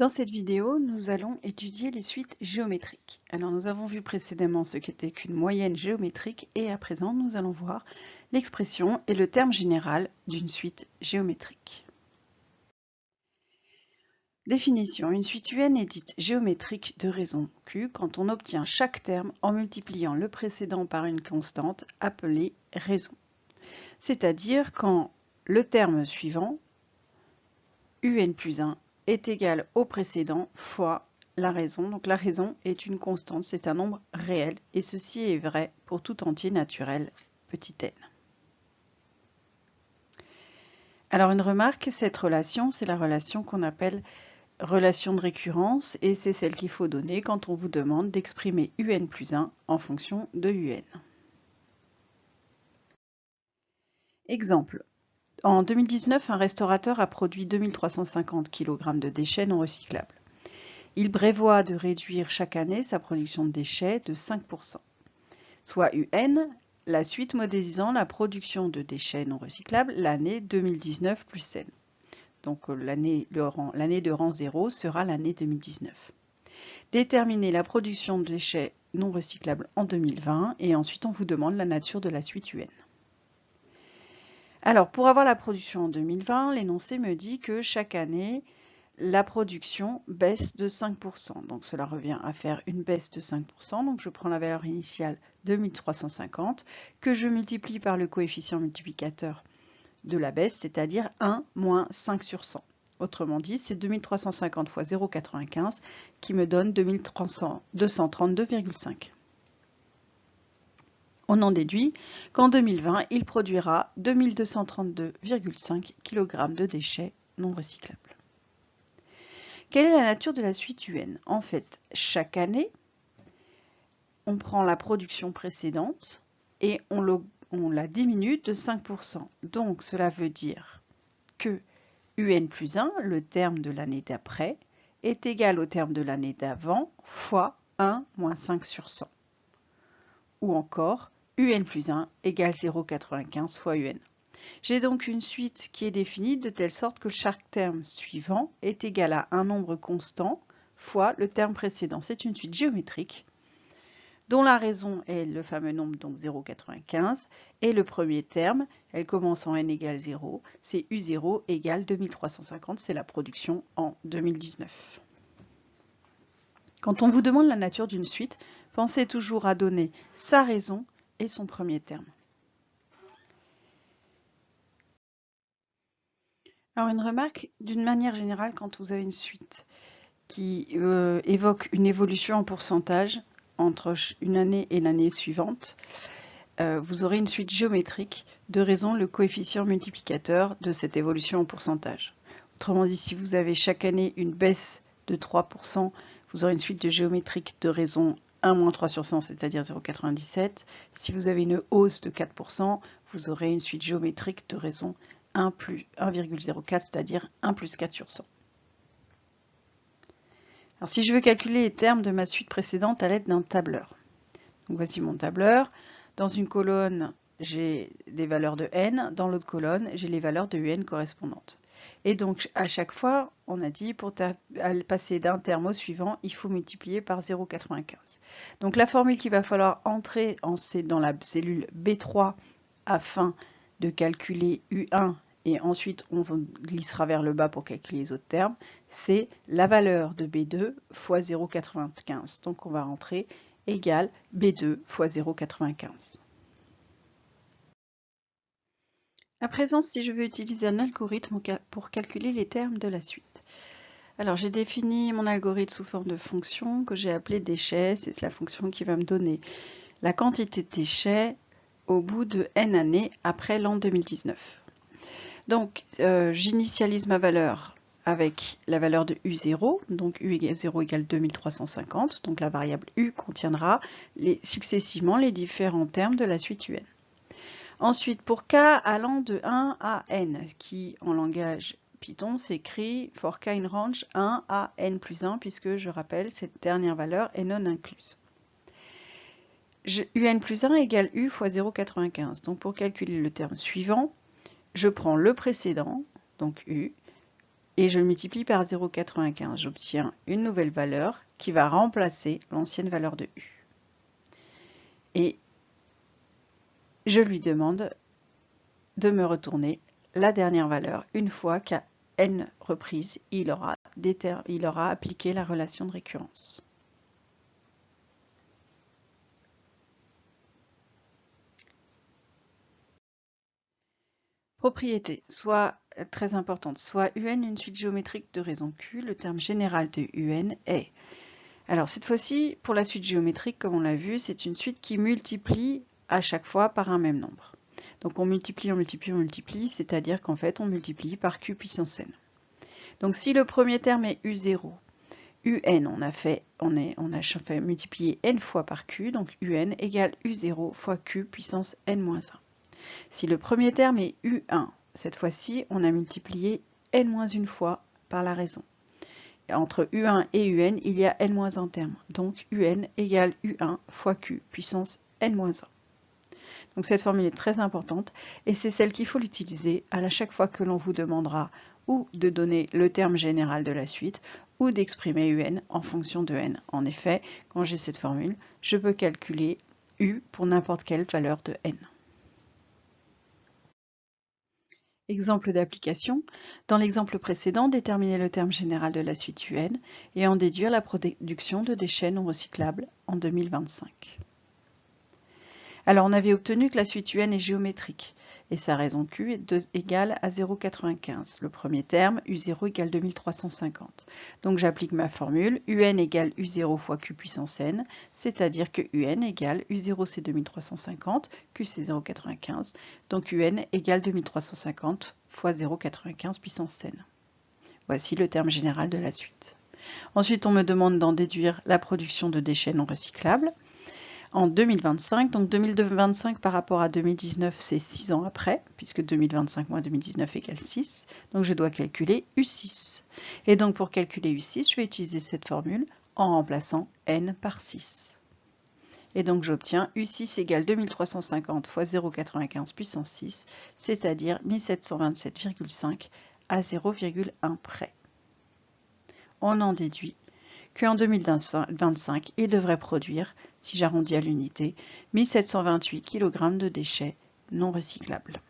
Dans cette vidéo, nous allons étudier les suites géométriques. Alors nous avons vu précédemment ce qu'était qu'une moyenne géométrique et à présent nous allons voir l'expression et le terme général d'une suite géométrique. Définition. Une suite UN est dite géométrique de raison Q quand on obtient chaque terme en multipliant le précédent par une constante appelée raison. C'est-à-dire quand le terme suivant, UN plus 1, est égal au précédent fois la raison. Donc la raison est une constante, c'est un nombre réel et ceci est vrai pour tout entier naturel petit n. Alors une remarque, cette relation, c'est la relation qu'on appelle relation de récurrence et c'est celle qu'il faut donner quand on vous demande d'exprimer UN plus 1 en fonction de UN. Exemple. En 2019, un restaurateur a produit 2350 kg de déchets non recyclables. Il prévoit de réduire chaque année sa production de déchets de 5%, soit UN, la suite modélisant la production de déchets non recyclables l'année 2019 plus N. Donc l'année de rang 0 sera l'année 2019. Déterminez la production de déchets non recyclables en 2020 et ensuite on vous demande la nature de la suite UN. Alors pour avoir la production en 2020, l'énoncé me dit que chaque année, la production baisse de 5%. Donc cela revient à faire une baisse de 5%. Donc je prends la valeur initiale 2350 que je multiplie par le coefficient multiplicateur de la baisse, c'est-à-dire 1 moins 5 sur 100. Autrement dit, c'est 2350 fois 0,95 qui me donne 232,5. On en déduit qu'en 2020, il produira 2232,5 kg de déchets non recyclables. Quelle est la nature de la suite UN? En fait, chaque année, on prend la production précédente et on la diminue de 5%. Donc, cela veut dire que UN plus 1, le terme de l'année d'après, est égal au terme de l'année d'avant fois 1 moins 5 sur 100. Ou encore, UN plus 1 égale 0,95 fois UN. J'ai donc une suite qui est définie de telle sorte que chaque terme suivant est égal à un nombre constant fois le terme précédent. C'est une suite géométrique dont la raison est le fameux nombre donc 0,95 et le premier terme, elle commence en n égale 0, c'est U0 égale 2350, c'est la production en 2019. Quand on vous demande la nature d'une suite, pensez toujours à donner sa raison et son premier terme. Alors une remarque, d'une manière générale, quand vous avez une suite qui évoque une évolution en pourcentage entre une année et l'année suivante, vous aurez une suite géométrique de raison le coefficient multiplicateur de cette évolution en pourcentage. Autrement dit, si vous avez chaque année une baisse de 3%, vous aurez une suite de géométrique de raison 1 moins 3 sur 100, c'est-à-dire 0,97. Si vous avez une hausse de 4%, vous aurez une suite géométrique de raison 1,04, c'est-à-dire 1 plus 4 sur 100. Alors si je veux calculer les termes de ma suite précédente à l'aide d'un tableur. Donc voici mon tableur. Dans une colonne, j'ai des valeurs de n. Dans l'autre colonne, j'ai les valeurs de un correspondantes. Et donc à chaque fois, on a dit pour passer d'un terme au suivant, il faut multiplier par 0,95. Donc la formule qu'il va falloir entrer dans la cellule B3 afin de calculer U1 et ensuite on glissera vers le bas pour calculer les autres termes, c'est la valeur de B2 fois 0,95. Donc on va rentrer égale B2 fois 0,95. À présent, si je veux utiliser un algorithme pour calculer les termes de la suite. Alors j'ai défini mon algorithme sous forme de fonction que j'ai appelée déchets. C'est la fonction qui va me donner la quantité de déchets au bout de n années après l'an 2019. Donc j'initialise ma valeur avec la valeur de U0, donc U0 égale 2350, donc la variable U contiendra successivement les différents termes de la suite UN. Ensuite, pour k allant de 1 à n, qui en langage Python s'écrit for k in range 1 à n plus 1, puisque je rappelle, cette dernière valeur est non incluse. UN plus 1 égale U fois 0,95. Donc pour calculer le terme suivant, je prends le précédent, donc U, et je le multiplie par 0,95. J'obtiens une nouvelle valeur qui va remplacer l'ancienne valeur de U. Et je lui demande de me retourner la dernière valeur une fois qu'à n reprises, il aura appliqué la relation de récurrence. Propriété, soit très importante, soit UN une suite géométrique de raison Q, le terme général de UN est. Alors cette fois-ci, pour la suite géométrique, comme on l'a vu, c'est une suite qui multiplie à chaque fois par un même nombre. Donc on multiplie, on multiplie, on multiplie, c'est-à-dire qu'en fait on multiplie par Q puissance n. Donc si le premier terme est U0, UN, on a fait multiplier n fois par Q, donc UN égale U0 fois Q puissance n-1. Si le premier terme est U1, cette fois-ci, on a multiplié n-1 fois par la raison. Et entre U1 et UN, il y a n-1 terme. Donc UN égale U1 fois Q puissance n-1. Donc cette formule est très importante et c'est celle qu'il faut l'utiliser à chaque fois que l'on vous demandera ou de donner le terme général de la suite ou d'exprimer UN en fonction de n. En effet, quand j'ai cette formule, je peux calculer U pour n'importe quelle valeur de n. Exemple d'application. Dans l'exemple précédent, déterminer le terme général de la suite UN et en déduire la production de déchets non recyclables en 2025. Alors on avait obtenu que la suite UN est géométrique et sa raison Q est égale à 0,95. Le premier terme, U0 égale 2350. Donc j'applique ma formule, UN égale U0 fois Q puissance n, c'est-à-dire que UN égale U0 c'est 2350, Q c'est 0,95, donc UN égale 2350 fois 0,95 puissance n. Voici le terme général de la suite. Ensuite, on me demande d'en déduire la production de déchets non recyclables en 2025. Donc 2025 par rapport à 2019, c'est 6 ans après, puisque 2025 moins 2019 égale 6. Donc je dois calculer U6. Et donc pour calculer U6, je vais utiliser cette formule en remplaçant n par 6. Et donc j'obtiens U6 égale 2350 fois 0,95 puissance 6, c'est-à-dire 1727,5 à 0,1 près. On en déduit qu'en 2025, il devrait produire, si j'arrondis à l'unité, 1728 kg de déchets non recyclables.